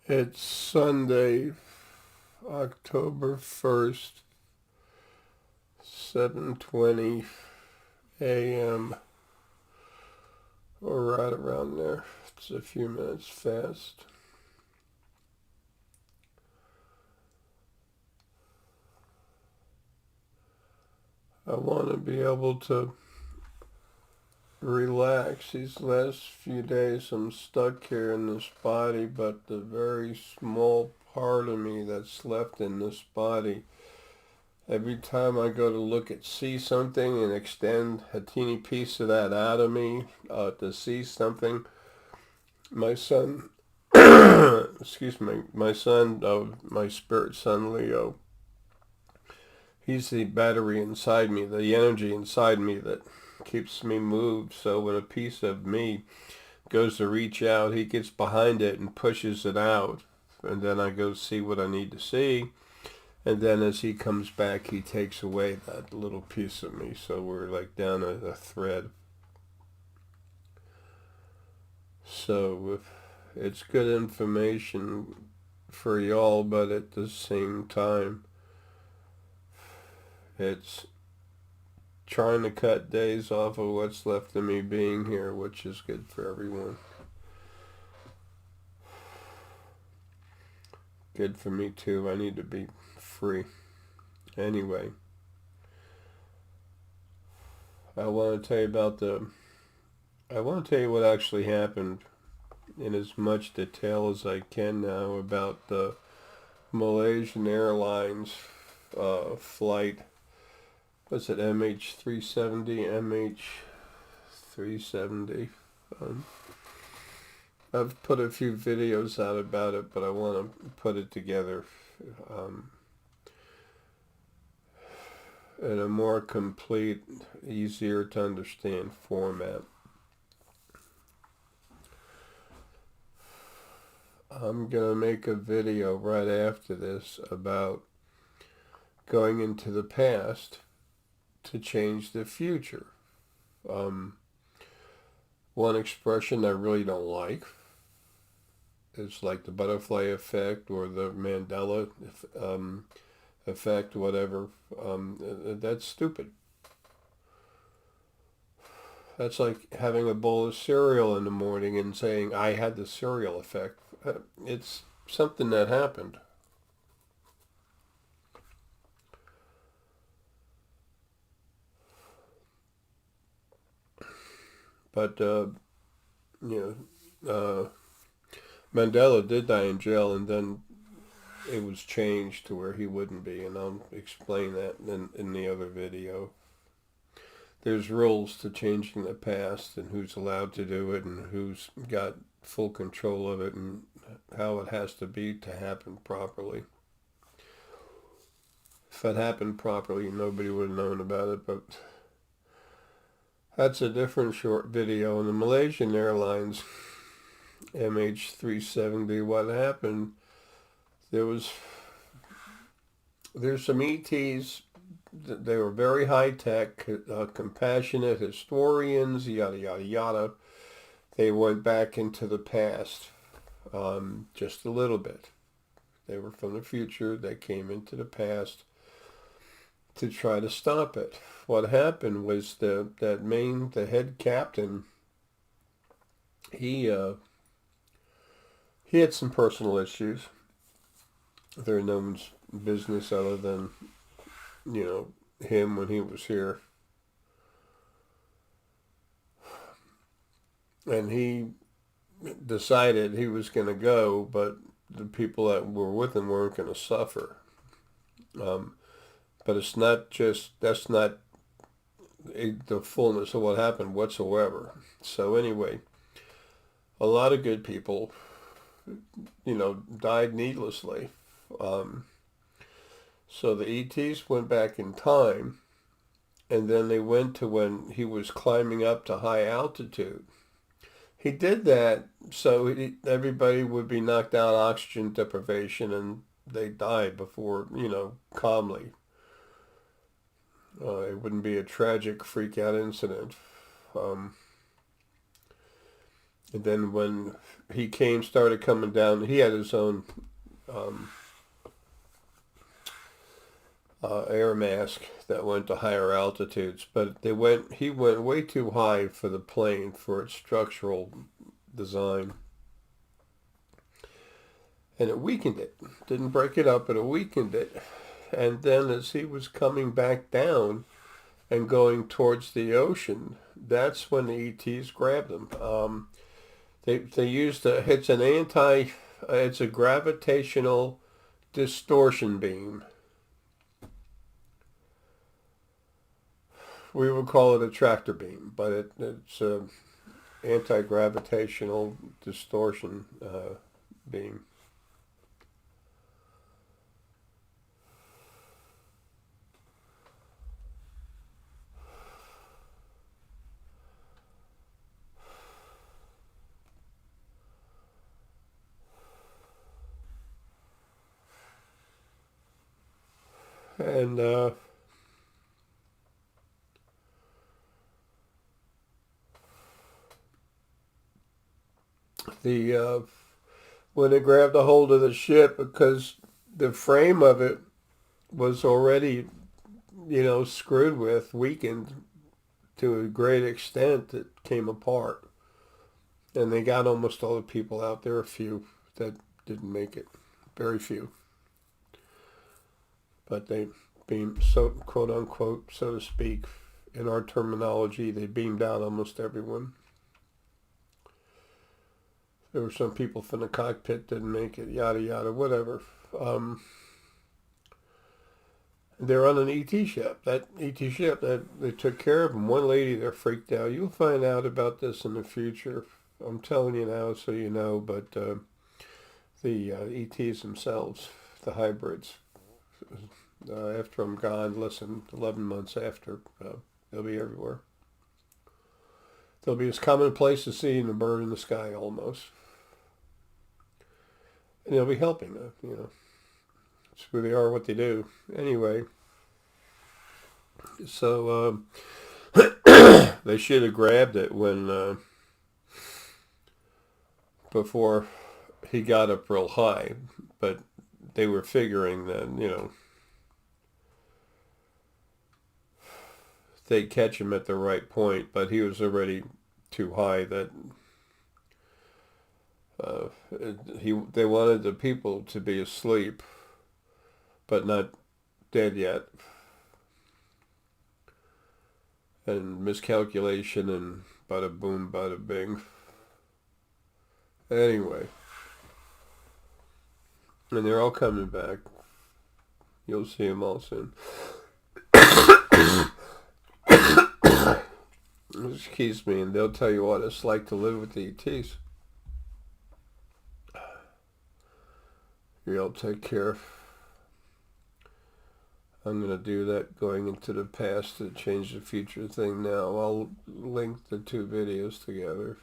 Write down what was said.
It's Sunday, October 1st, 7:20 a.m. or right around there. It's a few minutes fast. I want to be able to relax. These last few days I'm stuck here in this body, but the very small part of me that's left in this body, every time I go to see something and extend a teeny piece of that out of me to see something, my son, excuse me, my son, my spirit son Leo, he's the battery inside me, the energy inside me that keeps me moved. So when a piece of me goes to reach out, he gets behind it and pushes it out. And then I go see what I need to see. And then as he comes back, he takes away that little piece of me. So we're like down a thread. So it's good information for y'all, but at the same time, it's trying to cut days off of what's left of me being here, which is good for everyone. Good for me too. I need to be free. Anyway, I want to tell you about the. I want to tell you what actually happened in as much detail as I can now about the Malaysian Airlines flight. Was it MH370? MH370. Um, I've put a few videos out about it, but I want to put it together um, in a more complete, easier to understand format. I'm going to make a video right after this about going into the past to change the future. Um, One expression I really don't like is like the butterfly effect or the Mandela effect, whatever. That's stupid. That's like having a bowl of cereal in the morning and saying, I had the cereal effect. It's something that happened. But, you Mandela did die in jail, and then it was changed to where he wouldn't be, and I'll explain that in the other video. There's rules to changing the past and who's allowed to do it and who's got full control of it and how it has to be to happen properly. If it happened properly, nobody would have known about it, but that's a different short video. In the Malaysian Airlines MH370, what happened, there was there's some ETs. They were very high tech, compassionate historians, yada yada yada. They went back into the past just a little bit. They were from the future. They came into the past to try to stop it. What happened was the head captain, he uh, he had some personal issues. They're no one's business other than you know him when he was here, and he decided he was going to go, but the people that were with him weren't going to suffer. Um, but it's not just that's not the fullness of what happened whatsoever. So anyway, a lot of good people, died needlessly. Um, so the ETs went back in time, and then they went to when he was climbing up to high altitude. He did that so everybody would be knocked out oxygen deprivation and they died before, calmly. It wouldn't be a tragic freak out incident. Um, And then when he started coming down, he had his own um, air mask that went to higher altitudes, but he went way too high for the plane for its structural design, and it weakened it. Didn't break it up, but it weakened it. And then as he was coming back down and going towards the ocean, that's when the ETs grabbed him. They used it's a gravitational distortion beam. We would call it a tractor beam, but it's a anti-gravitational distortion beam. And the when they grabbed a hold of the ship, because the frame of it was already, screwed with, weakened to a great extent, it came apart. And they got almost all the people out. There were a few that didn't make it, very few. But they beamed, so quote unquote, so to speak, in our terminology, they beamed out almost everyone. There were some people from the cockpit didn't make it, yada yada, whatever. They're on an ET ship. That ET ship, that they took care of them. One lady there freaked out. You'll find out about this in the future. I'm telling you now, so you know. But the ETs themselves, the hybrids, after I'm gone, listen, 11 months after, they'll be everywhere. They'll be as commonplace as seeing a bird in the sky, almost. And they'll be helping, It's who they are, what they do. Anyway, so they should have grabbed it when before he got up real high, but they were figuring that they'd catch him at the right point, but he was already too high that they wanted the people to be asleep, but not dead yet. And miscalculation and bada boom, bada bing. Anyway, and they're all coming back. You'll see them all soon. Excuse me, and they'll tell you what it's like to live with the ETs. You'll take care. I'm going to do that going into the past to change the future thing now. I'll link the two videos together.